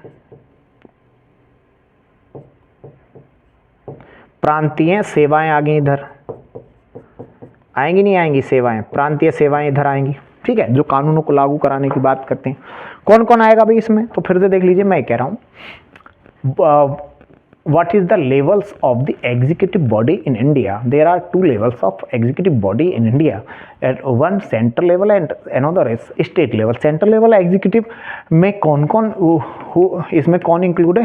प्रांतीय सेवाएं आ गई, इधर आएंगी, नहीं आएंगी सेवाएं, प्रांतीय सेवाएं इधर आएंगी, ठीक है, जो कानूनों को लागू कराने की बात करते हैं। कौन कौन आएगा भाई इसमें, तो फिर से देख लीजिए, मैं कह रहा हूं what is the levels of the executive body in India? There are 2 levels of executive body in India, at one central level and another is state level. Central level executive में कौन कौन इसमें कौन इंक्लूड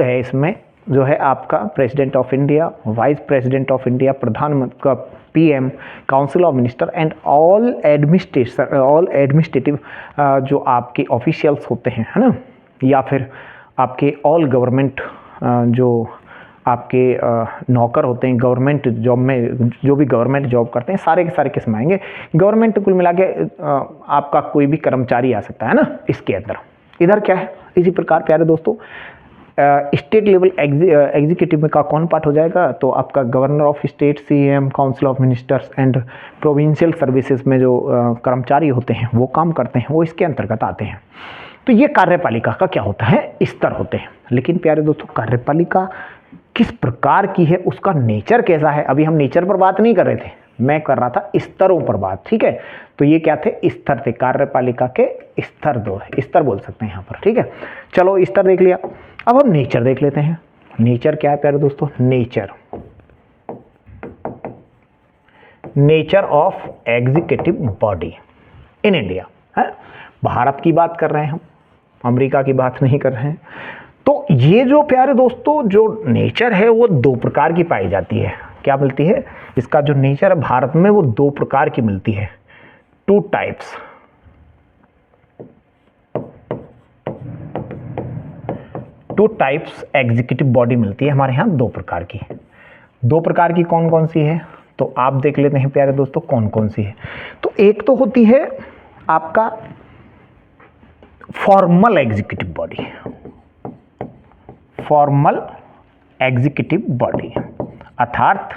है, इसमें जो है आपका president of India, vice president of India, प्रधानमंत्री, PM, council of minister and all administrative जो आपके ऑफिशियल्स होते हैं, है ना, या फिर आपके ऑल गवर्नमेंट जो आपके नौकर होते हैं गवर्नमेंट जॉब में, जो भी गवर्नमेंट जॉब करते हैं, सारे के सारे किस में आएंगे, गवर्नमेंट कुल मिला के आपका कोई भी कर्मचारी आ सकता है ना इसके अंदर। इधर क्या है, इसी प्रकार प्यारे दोस्तों स्टेट लेवल एग्जीक्यूटिव में का कौन पार्ट हो जाएगा, तो आपका governor of state, CM, council of ministers and provincial services में जो कर्मचारी होते हैं वो काम करते हैं, वो इसके अंतर्गत आते हैं। तो ये कार्यपालिका का क्या होता है, स्तर होते हैं। लेकिन प्यारे दोस्तों कार्यपालिका किस प्रकार की है, उसका नेचर कैसा है, अभी हम नेचर पर बात नहीं कर रहे थे, मैं कर रहा था स्तरों पर बात, ठीक है। तो ये क्या थे, स्तर थे, कार्यपालिका के स्तर, 2 स्तर बोल सकते हैं यहाँ पर, ठीक है। चलो स्तर देख लिया, अब हम नेचर देख लेते हैं। नेचर क्या है प्यारे दोस्तों, nature of executive body in India है। भारत की बात कर रहे हैं हम, अमेरिका की बात नहीं कर रहे हैं। तो ये जो प्यारे दोस्तों जो नेचर है वो दो प्रकार की पाई जाती है। क्या मिलती है? इसका जो नेचर है भारत में वो दो प्रकार की मिलती है, two types. Two types executive body मिलती है हमारे यहाँ, दो प्रकार की। दो प्रकार की कौन कौन सी है तो आप देख लेते हैं प्यारे दोस्तों कौन कौन सी है। तो एक तो होती है आपका formal executive body, formal executive body अर्थात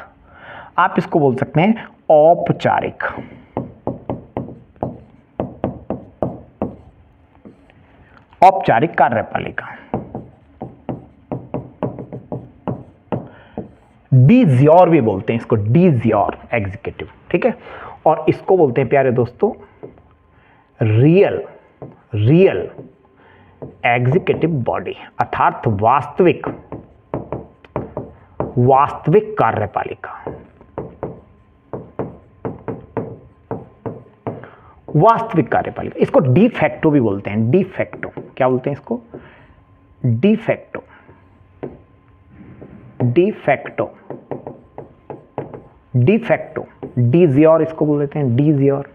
आप इसको बोल सकते हैं औपचारिक। औपचारिक कार्यपालिका, डीजियोर भी बोलते हैं इसको, डीजियोर एग्जीक्यूटिव, ठीक है। और इसको बोलते हैं प्यारे दोस्तों रियल एग्जीक्यूटिव बॉडी अर्थात वास्तविक कार्यपालिका। वास्तविक कार्यपालिका, इसको डी फैक्टो भी बोलते हैं। डी फैक्टो क्या बोलते हैं इसको? De facto, de facto, de facto, डीजियोर इसको बोल देते हैं, डीजियोर।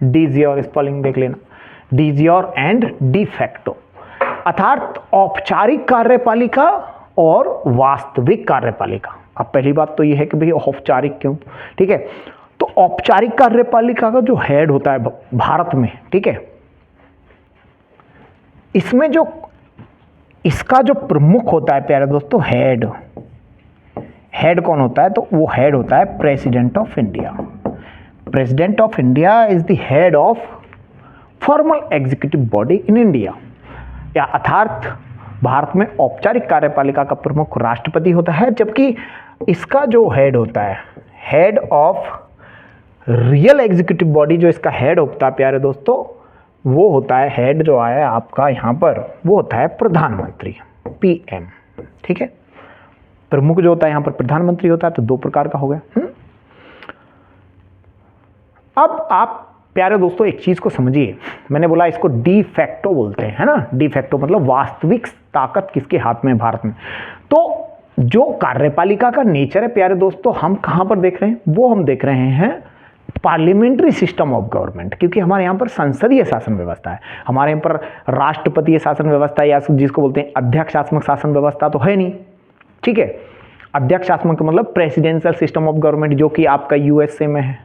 डीजियोर स्पेलिंग देख लेना, डीजियोर एंड डी फैक्टो अर्थात औपचारिक कार्यपालिका और वास्तविक कार्यपालिका। अब पहली बात तो यह है कि भाई औपचारिक क्यों, ठीक है। तो औपचारिक कार्यपालिका का जो हेड होता है भारत में, ठीक है, इसमें जो इसका जो प्रमुख होता है प्यारे दोस्तों हेड कौन होता है? तो वो हेड होता है president of India. President of India is the head of formal executive body in India. या अर्थात भारत में औपचारिक कार्यपालिका का प्रमुख राष्ट्रपति होता है, जबकि इसका जो हेड होता है, head of real executive body, जो इसका हेड होता है प्यारे दोस्तों, वो होता है हेड जो आया आपका यहाँ पर, वो होता है प्रधानमंत्री, पीएम, ठीक है। प्रमुख जो होता है यहाँ पर प्रधानमंत्री होता है। तो दो प्रकार का हो गया। अब आप प्यारे दोस्तों एक चीज को समझिए, मैंने बोला इसको डी फैक्टो बोलते हैं, है ना। डी फैक्टो मतलब वास्तविक ताकत किसके हाथ में है? भारत में। तो जो कार्यपालिका का नेचर है प्यारे दोस्तों, हम कहां पर देख रहे हैं? वो हम देख रहे हैं पार्लियामेंट्री सिस्टम ऑफ गवर्नमेंट, क्योंकि हमारे यहाँ पर संसदीय शासन व्यवस्था है। हमारे यहाँ पर राष्ट्रपतीय शासन व्यवस्था या जिसको बोलते हैं अध्यक्षात्मक शासन व्यवस्था तो है नहीं, ठीक है। अध्यक्षात्मक मतलब प्रेसिडेंशियल सिस्टम ऑफ गवर्नमेंट, जो कि आपका यूएसए में है,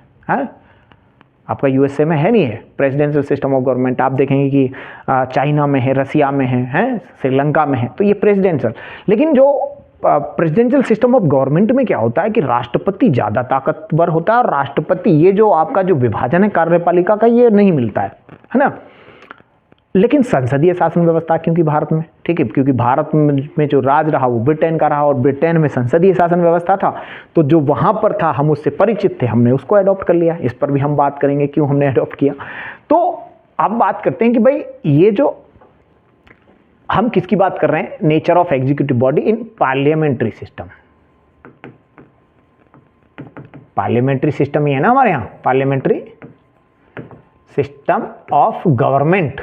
आपका यूएसए में है नहीं है प्रेसिडेंशियल सिस्टम ऑफ गवर्नमेंट। आप देखेंगे कि चाइना में है, रसिया में है, श्रीलंका में है, तो ये प्रेसिडेंशियल। लेकिन जो प्रेसिडेंशियल सिस्टम ऑफ गवर्नमेंट में क्या होता है कि राष्ट्रपति ज़्यादा ताकतवर होता है, और राष्ट्रपति ये जो आपका जो विभाजन है कार्यपालिका का, ये नहीं मिलता है ना। लेकिन संसदीय शासन व्यवस्था क्योंकि भारत में, ठीक है, क्योंकि भारत में जो राज रहा वो ब्रिटेन का रहा, और ब्रिटेन में संसदीय शासन व्यवस्था था, तो जो वहाँ पर था हम उससे परिचित थे, हमने उसको अडॉप्ट कर लिया। इस पर भी हम बात करेंगे क्यों हमने अडॉप्ट किया। तो अब बात करते हैं कि भाई ये जो हम किसकी बात कर रहे हैं, nature of executive body in parliamentary system. Parliamentary system ही है ना हमारे यहाँ, पार्लियामेंट्री सिस्टम ऑफ गवर्नमेंट।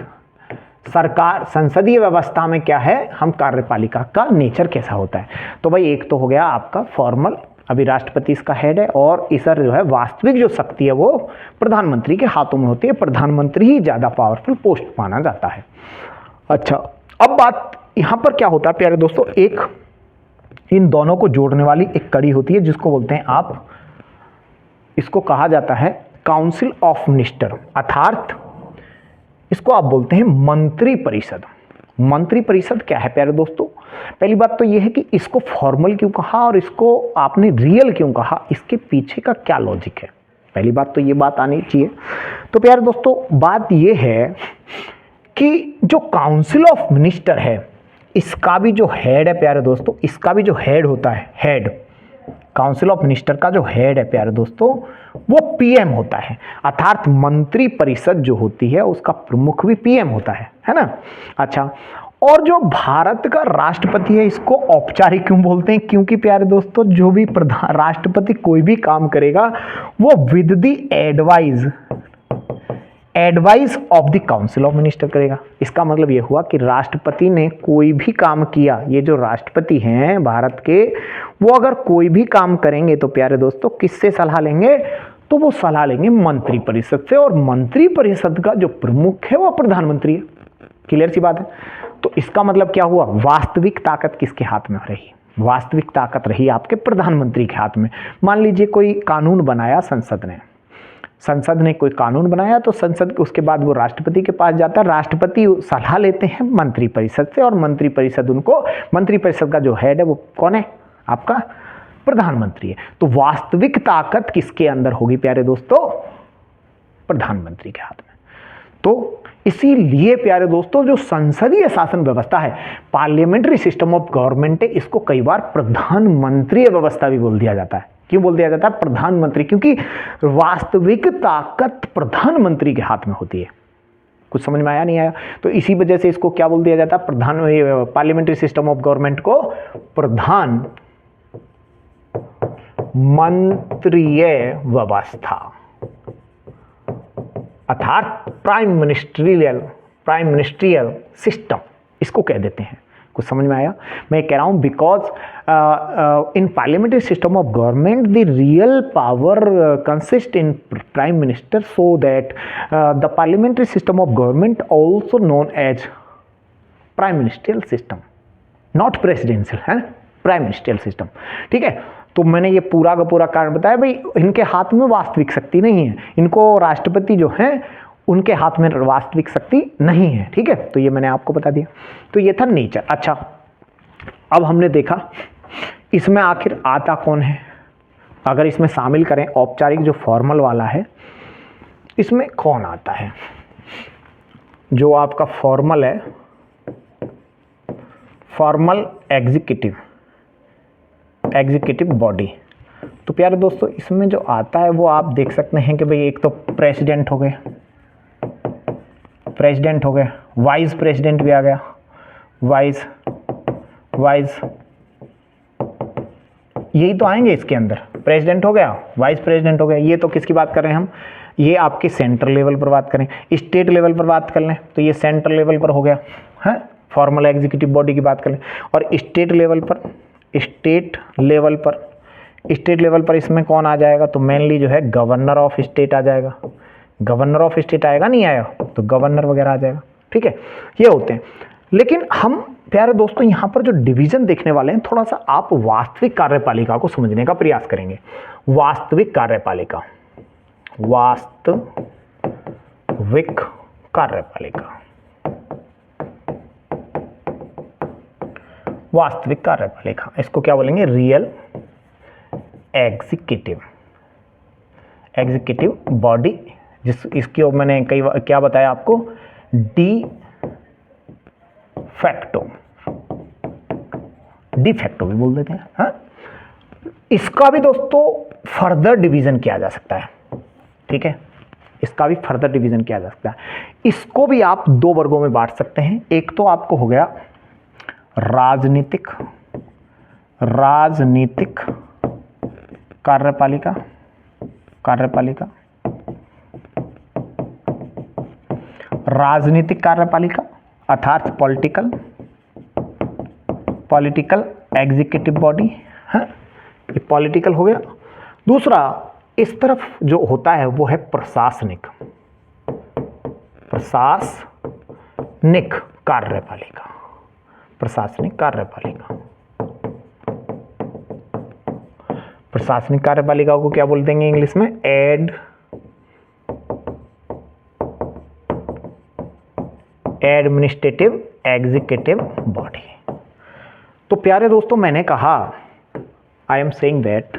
सरकार संसदीय व्यवस्था में क्या है, हम कार्यपालिका का नेचर कैसा होता है। तो भाई एक तो हो गया आपका फॉर्मल, अभी राष्ट्रपति इसका हेड है, और इस जो है वास्तविक जो शक्ति है वो प्रधानमंत्री के हाथों में होती है। प्रधानमंत्री ही ज़्यादा पावरफुल पोस्ट माना जाता है। अच्छा, अब बात यहाँ पर क्या होता है प्यारे दोस्तों, एक इन दोनों को जोड़ने वाली एक कड़ी होती है जिसको बोलते हैं आप, इसको कहा जाता है काउंसिल ऑफ मिनिस्टर, अर्थात इसको आप बोलते हैं मंत्री परिषद। मंत्री परिषद क्या है प्यारे दोस्तों? पहली बात तो यह है कि इसको फॉर्मल क्यों कहा और इसको आपने रियल क्यों कहा, इसके पीछे का क्या लॉजिक है, पहली बात तो ये बात आनी चाहिए। तो प्यारे दोस्तों बात ये है कि जो काउंसिल ऑफ मिनिस्टर है, इसका भी जो हेड है प्यारे दोस्तों, इसका भी जो हेड होता है, हेड काउंसिल ऑफ मिनिस्टर का जो हेड है प्यारे दोस्तों, वो पीएम होता है। अर्थात मंत्री परिषद जो होती है उसका प्रमुख भी पीएम होता है ना। अच्छा, और जो भारत का राष्ट्रपति है इसको औपचारिक क्यों बोलते हैं? क्योंकि प्यारे दोस्तों जो भी प्रधान राष्ट्रपति कोई भी काम करेगा वो with the advice of the council of minister करेगा। इसका मतलब ये हुआ कि राष्ट्रपति ने कोई भी काम किया, ये जो राष्ट्रपति हैं भारत के, वो अगर कोई भी काम करेंगे तो प्यारे दोस्तों किससे सलाह लेंगे? तो वो सलाह लेंगे मंत्रिपरिषद से, और मंत्रिपरिषद का जो प्रमुख है वो प्रधानमंत्री है। क्लियर सी बात है। तो इसका मतलब क्या हुआ? वास्तविक ताकत किसके हाथ में रही? वास्तविक ताकत रही आपके प्रधानमंत्री के हाथ में। मान लीजिए कोई कानून बनाया संसद ने कोई कानून बनाया, तो संसद उसके बाद वो राष्ट्रपति के पास जाता है, राष्ट्रपति सलाह लेते हैं मंत्रिपरिषद से, और मंत्रिपरिषद का जो हेड है वो कौन है? आपका प्रधानमंत्री है। तो वास्तविक ताकत किसके अंदर होगी प्यारे दोस्तों? प्रधानमंत्री के हाथ में। तो इसीलिए प्यारे दोस्तों जो संसदीय शासन व्यवस्था है, पार्लियामेंट्री सिस्टम ऑफ गवर्नमेंट है, इसको कई बार प्रधानमंत्री व्यवस्था भी बोल दिया जाता है। क्यों बोल दिया जाता है प्रधानमंत्री? क्योंकि वास्तविक ताकत प्रधानमंत्री के हाथ में होती है। कुछ समझ में आया नहीं आया? तो इसी वजह से इसको क्या बोल दिया जाता है? पार्लियामेंट्री सिस्टम ऑफ गवर्नमेंट को प्रधानमंत्रीय व्यवस्था अर्थात प्राइम मिनिस्ट्रियल सिस्टम इसको कह देते हैं। कुछ समझ में आया? मैं कह रहा हूं because in parliamentary system of government the real power consist in prime minister, so that the parliamentary system of government also known as prime ministerial system, not presidential, है प्राइम मिनिस्ट्रियल सिस्टम। ठीक है। तो मैंने ये पूरा का पूरा कारण बताया भाई, इनके हाथ में वास्तविक शक्ति नहीं है, इनको राष्ट्रपति जो हैं उनके हाथ में वास्तविक शक्ति नहीं है। ठीक है। तो ये मैंने आपको बता दिया। तो ये था नेचर। अच्छा, अब हमने देखा इसमें आखिर आता कौन है। अगर इसमें शामिल करें औपचारिक जो फॉर्मल वाला है, इसमें कौन आता है? जो आपका फॉर्मल है, फॉर्मल एग्जीक्यूटिव बॉडी। तो प्यारे दोस्तों इसमें जो आता है वो आप देख सकते हैं कि भाई एक तो प्रेसिडेंट हो गए, वाइस प्रेसिडेंट भी आ गया, वाइस यही तो आएंगे इसके अंदर। प्रेसिडेंट हो गया, वाइस प्रेसिडेंट हो गया। ये तो किसकी बात कर रहे हैं हम? ये आपके सेंट्रल लेवल पर बात करें। स्टेट लेवल पर बात कर लें तो ये सेंट्रल लेवल पर हो गया है, फॉर्मल एग्जीक्यूटिव बॉडी की बात कर लें। और स्टेट लेवल पर इसमें कौन आ जाएगा? तो मेनली जो है गवर्नर ऑफ स्टेट आ जाएगा। गवर्नर ऑफ स्टेट आएगा, नहीं आया तो गवर्नर वगैरह आ जाएगा। ठीक है, ये होते हैं। लेकिन हम प्यारे दोस्तों यहाँ पर जो डिवीजन देखने वाले हैं, थोड़ा सा आप वास्तविक कार्यपालिका को समझने का प्रयास करेंगे। वास्तविक कार्यपालिका इसको क्या बोलेंगे? रियल एग्जीक्यूटिव बॉडी, इसकी मैंने क्या बताया आपको? डी फैक्टो भी बोल देते हैं। हाँ, इसका भी दोस्तों फर्दर डिवीजन किया जा सकता है। ठीक है, इसका भी फर्दर डिवीजन किया जा सकता है। इसको भी आप दो वर्गों में बांट सकते हैं। एक तो आपको हो गया राजनीतिक कार्यपालिका अर्थात पॉलिटिकल एग्जीक्यूटिव बॉडी है, ये पॉलिटिकल हो गया। दूसरा इस तरफ जो होता है वो है प्रशासनिक कार्यपालिका। प्रशासनिक कार्यपालिका को क्या बोल देंगे इंग्लिश में? Administrative executive body. तो प्यारे दोस्तों मैंने कहा, I am saying that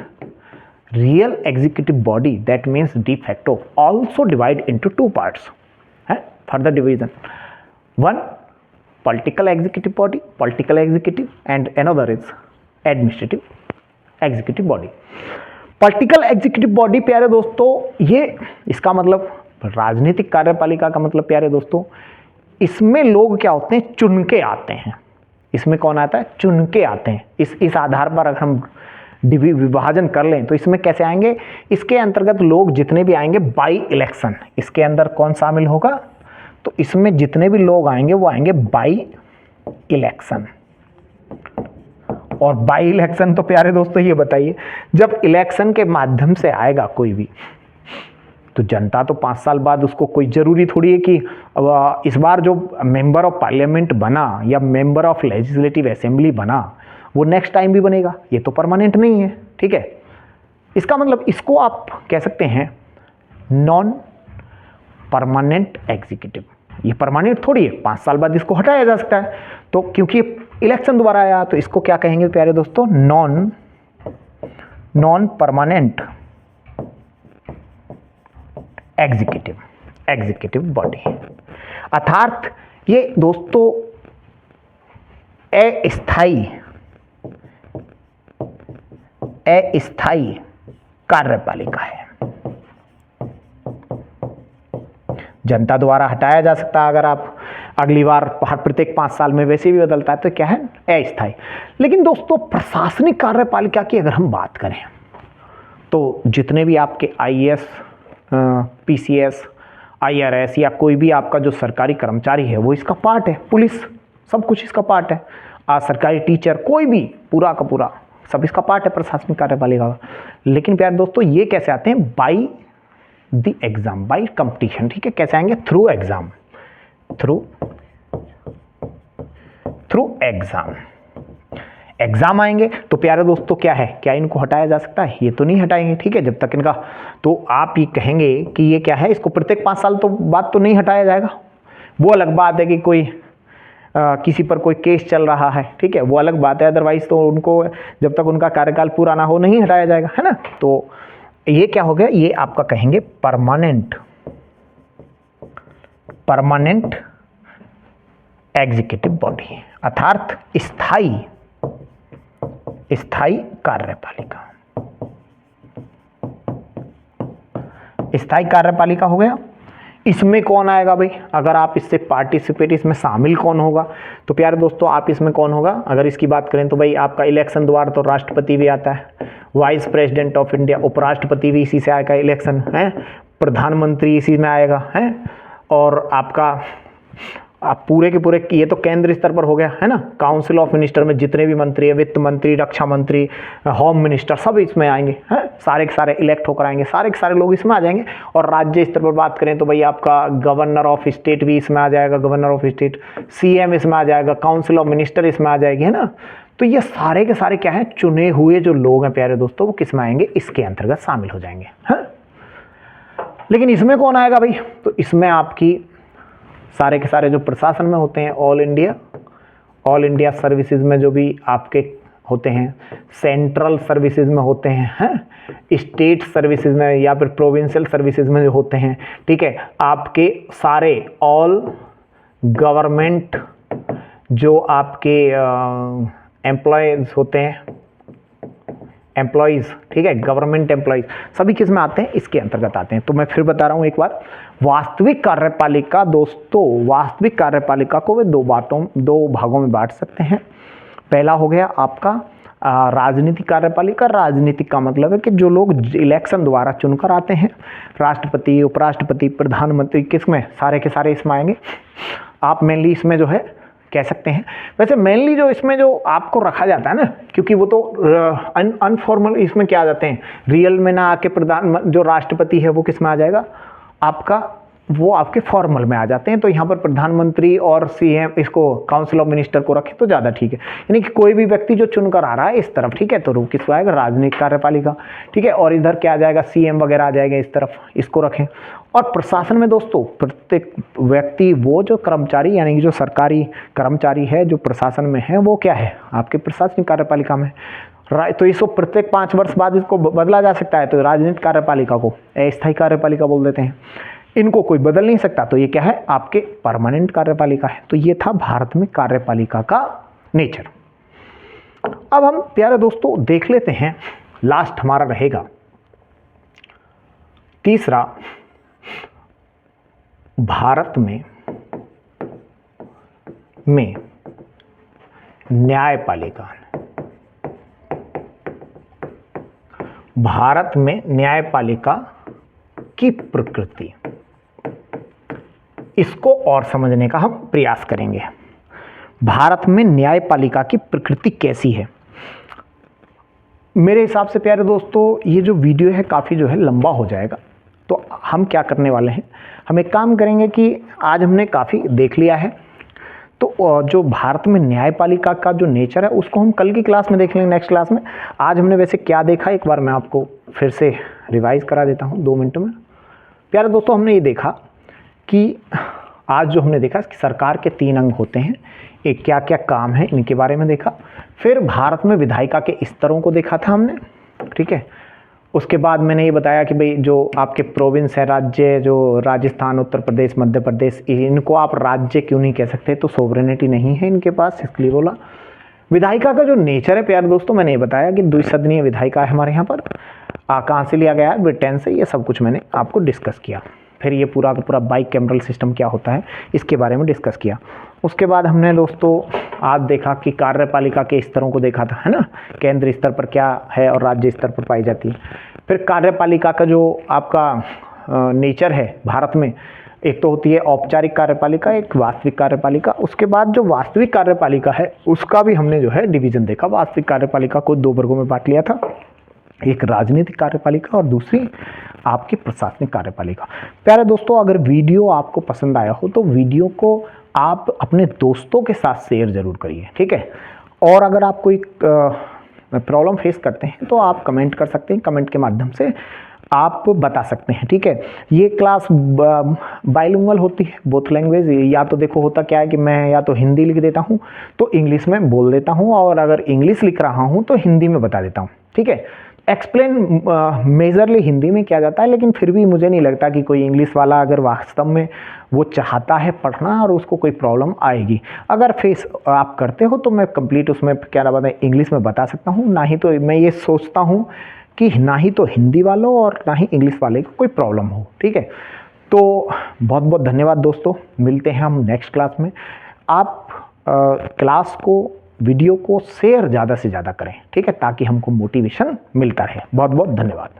real executive body, that means de facto, also divide into two parts, है further division. One political executive body, political executive, and another is administrative executive body. Political executive body प्यारे दोस्तों, ये इसका मतलब राजनीतिक कार्यपालिका का मतलब प्यारे दोस्तों, इसमें लोग क्या होते हैं, चुन के आते हैं। इसमें कौन आता है, चुन के आते हैं। इस आधार पर अगर हम विभाजन कर लें तो इसमें कैसे आएंगे, इसके अंतर्गत लोग जितने भी आएंगे बाई इलेक्शन, इसके अंदर कौन शामिल होगा, तो इसमें जितने भी लोग आएंगे वो आएंगे बाई इलेक्शन। और बाई इलेक्शन तो प्यारे दोस्तों ये बताइए, जब इलेक्शन के माध्यम से आएगा कोई भी, तो जनता तो 5 साल बाद उसको, कोई जरूरी थोड़ी है कि इस बार जो मेंबर ऑफ पार्लियामेंट बना या मेंबर ऑफ लेजिस्लेटिव असेंबली बना वो नेक्स्ट टाइम भी बनेगा, ये तो परमानेंट नहीं है। ठीक है, इसका मतलब इसको आप कह सकते हैं नॉन परमानेंट एग्जीक्यूटिव। ये परमानेंट थोड़ी है, 5 साल बाद इसको हटाया जा सकता है। तो क्योंकि इलेक्शन दोबारा आया तो इसको क्या कहेंगे प्यारे दोस्तों, नॉन परमानेंट एग्जीक्यूटिव बॉडी। अर्थात ये दोस्तों अस्थाई कार्यपालिका है, जनता द्वारा हटाया जा सकता है। अगर आप अगली बार हर प्रत्येक 5 साल में वैसे भी बदलता है तो क्या है, अस्थाई। लेकिन दोस्तों प्रशासनिक कार्यपालिका की अगर हम बात करें तो जितने भी आपके IAS, PCS, IRS या कोई भी आपका जो सरकारी कर्मचारी है वो इसका पार्ट है, पुलिस सब कुछ इसका पार्ट है, सरकारी टीचर कोई भी पूरा का पूरा सब इसका पार्ट है प्रशासनिक कार्यपालिका का। लेकिन प्यारे दोस्तों ये कैसे आते हैं, by the exam, by competition. ठीक है, कैसे आएंगे, थ्रू एग्जाम, थ्रू एग्जाम आएंगे। तो प्यारे दोस्तों क्या है, क्या इनको हटाया जा सकता है, ये तो नहीं हटाएंगे। ठीक है, जब तक इनका, तो आप ये कहेंगे कि ये क्या है, इसको प्रत्येक 5 साल तो बाद तो नहीं हटाया जाएगा। वो अलग बात है कि कोई किसी पर कोई केस चल रहा है, ठीक है, वो अलग बात है। अदरवाइज तो उनको जब तक उनका कार्यकाल पूरा ना हो नहीं हटाया जाएगा, है ना। तो ये क्या हो गया, ये आपका कहेंगे परमानेंट एग्जीक्यूटिव बॉडी, अर्थात स्थायी कार्यपालिका। स्थायी कार्यपालिका हो गया। इसमें कौन आएगा भाई, अगर आप इससे पार्टिसिपेट, इसमें शामिल कौन होगा, तो प्यारे दोस्तों आप इसमें कौन होगा, अगर इसकी बात करें तो भाई आपका इलेक्शन द्वारा तो राष्ट्रपति भी आता है, वाइस प्रेसिडेंट ऑफ इंडिया, उपराष्ट्रपति भी इसी से आएगा इलेक्शन है, प्रधानमंत्री इसी में आएगा है, और आपका आप पूरे के पूरे, ये तो केंद्र स्तर पर हो गया है ना, काउंसिल ऑफ मिनिस्टर में जितने भी मंत्री है, वित्त मंत्री, रक्षा मंत्री, होम मिनिस्टर सब इसमें आएंगे हैं, सारे के सारे इलेक्ट होकर आएंगे, सारे के सारे लोग इसमें आ जाएंगे। और राज्य स्तर पर बात करें तो भाई आपका गवर्नर ऑफ स्टेट भी इसमें आ जाएगा, गवर्नर ऑफ स्टेट, CM इसमें आ जाएगा, काउंसिल ऑफ मिनिस्टर इसमें आ जाएगी, है ना। तो ये सारे के सारे क्या है, चुने हुए जो लोग हैं प्यारे दोस्तों, वो किस में आएंगे, इसके अंतर्गत शामिल हो जाएंगे, है। लेकिन इसमें कौन आएगा भाई, तो इसमें आपकी सारे के सारे जो प्रशासन में होते हैं, ऑल इंडिया सर्विसेज में जो भी आपके होते हैं, सेंट्रल सर्विसेज में होते हैं, स्टेट सर्विसेज में या फिर प्रोविंशियल सर्विसेज में जो होते हैं, ठीक है, आपके सारे ऑल गवर्नमेंट जो आपके एम्प्लॉयज होते हैं, एम्प्लॉयज़, ठीक है, गवर्नमेंट एम्प्लॉयज़ सभी किस में आते हैं, इसके अंतर्गत आते हैं। तो मैं फिर बता रहा हूँ एक बार, वास्तविक कार्यपालिका दोस्तों, वास्तविक कार्यपालिका को वे दो भागों में बांट सकते हैं। पहला हो गया आपका राजनीतिक कार्यपालिका। राजनीतिक का मतलब है कि जो लोग इलेक्शन द्वारा चुनकर आते हैं, राष्ट्रपति, उपराष्ट्रपति, प्रधानमंत्री, किसमें, सारे के सारे इसमें आएंगे। आप मेनली इसमें जो है कह सकते हैं, वैसे मेनली जो इसमें जो आपको रखा जाता है ना, क्योंकि वो तो अनफॉर्मल इसमें क्या आ जाते हैं, रियल में ना आके जो राष्ट्रपति है वो किस में आ जाएगा आपका, वो आपके फॉर्मल में आ जाते हैं। तो यहाँ पर प्रधानमंत्री और CM इसको काउंसिल ऑफ मिनिस्टर को रखें तो ज़्यादा ठीक है, यानी कि कोई भी व्यक्ति जो चुनकर आ रहा है इस तरफ, ठीक है, तो वो किसको आएगा, राजनीतिक कार्यपालिका, ठीक है। और इधर क्या आ जाएगा, CM वगैरह आ जाएगा इस तरफ, इसको रखें। और प्रशासन में दोस्तों प्रत्येक व्यक्ति, वो जो कर्मचारी यानी कि जो सरकारी कर्मचारी है जो प्रशासन में है, वो क्या है आपके प्रशासनिक कार्यपालिका में। तो इसको प्रत्येक 5 वर्ष बाद इसको बदला जा सकता है, तो राजनीतिक कार्यपालिका को अस्थायी कार्यपालिका बोल देते हैं। इनको कोई बदल नहीं सकता, तो ये क्या है आपके परमानेंट कार्यपालिका है। तो ये था भारत में कार्यपालिका का नेचर। अब हम प्यारे दोस्तों देख लेते हैं, लास्ट हमारा रहेगा तीसरा, भारत में में न्यायपालिका, भारत में न्यायपालिका की प्रकृति, इसको और समझने का हम प्रयास करेंगे। भारत में न्यायपालिका की प्रकृति कैसी है? मेरे हिसाब से प्यारे दोस्तों ये जो वीडियो है काफ़ी जो है लंबा हो जाएगा, तो हम क्या करने वाले हैं, हम एक काम करेंगे कि आज हमने काफ़ी देख लिया है, तो जो भारत में न्यायपालिका का जो नेचर है उसको हम कल की क्लास में देख लेंगे, नेक्स्ट क्लास में। आज हमने वैसे क्या देखा एक बार मैं आपको फिर से रिवाइज करा देता हूँ 2 मिनट में। प्यारे दोस्तों हमने ये देखा कि आज जो हमने देखा कि सरकार के 3 अंग होते हैं, एक क्या क्या काम है इनके बारे में देखा, फिर भारत में विधायिका के स्तरों को देखा था हमने, ठीक है। उसके बाद मैंने ये बताया कि भाई जो आपके प्रोविंस है, राज्य, जो राजस्थान, उत्तर प्रदेश, मध्य प्रदेश, इनको आप राज्य क्यों नहीं कह सकते, तो सोवरेनिटी नहीं है इनके पास, इसलिए बोला। विधायिका का जो नेचर है प्यारे दोस्तों मैंने ये बताया कि द्विसदनीय विधायिका है हमारे यहाँ पर, कहाँ से लिया गया है, ब्रिटेन से, ये सब कुछ मैंने आपको डिस्कस किया। फिर ये पूरा का पूरा बाइकैमरल सिस्टम क्या होता है इसके बारे में डिस्कस किया। उसके बाद हमने दोस्तों आज देखा कि कार्यपालिका के स्तरों को देखा था, है ना, केंद्र स्तर पर क्या है और राज्य स्तर पर पाई जाती है। फिर कार्यपालिका का जो आपका नेचर है भारत में, एक तो होती है औपचारिक कार्यपालिका, एक वास्तविक कार्यपालिका। उसके बाद जो वास्तविक कार्यपालिका है उसका भी हमने जो है डिवीजन देखा। वास्तविक कार्यपालिका को 2 वर्गों में बांट लिया था, एक राजनीतिक कार्यपालिका और दूसरी आपकी प्रशासनिक कार्यपालिका। प्यारे दोस्तों अगर वीडियो आपको पसंद आया हो तो वीडियो को आप अपने दोस्तों के साथ शेयर जरूर करिए, ठीक है। और अगर आप कोई प्रॉब्लम फेस करते हैं तो आप कमेंट कर सकते हैं, कमेंट के माध्यम से आप बता सकते हैं, ठीक है। ये क्लास बाइलिंगुअल होती है, बोथ लैंग्वेज। या तो देखो होता क्या है कि मैं या तो हिंदी लिख देता हूँ तो इंग्लिश में बोल देता हूँ, और अगर इंग्लिश लिख रहा हूँ तो हिंदी में बता देता हूँ, ठीक है। एक्सप्लेन मेजरली हिंदी में किया जाता है, लेकिन फिर भी मुझे नहीं लगता कि कोई इंग्लिश वाला अगर वास्तव में वो चाहता है पढ़ना और उसको कोई प्रॉब्लम आएगी। अगर फेस आप करते हो तो मैं कंप्लीट उसमें क्या नाम है इंग्लिश में बता सकता हूँ, ना ही तो मैं ये सोचता हूँ कि ना ही तो हिंदी वालों और ना ही इंग्लिश वाले को कोई प्रॉब्लम हो, ठीक है। तो बहुत बहुत धन्यवाद दोस्तों, मिलते हैं हम नेक्स्ट क्लास में। आप क्लास को, वीडियो को शेयर ज़्यादा से ज़्यादा करें, ठीक है, ताकि हमको मोटिवेशन मिलता रहे। बहुत बहुत धन्यवाद।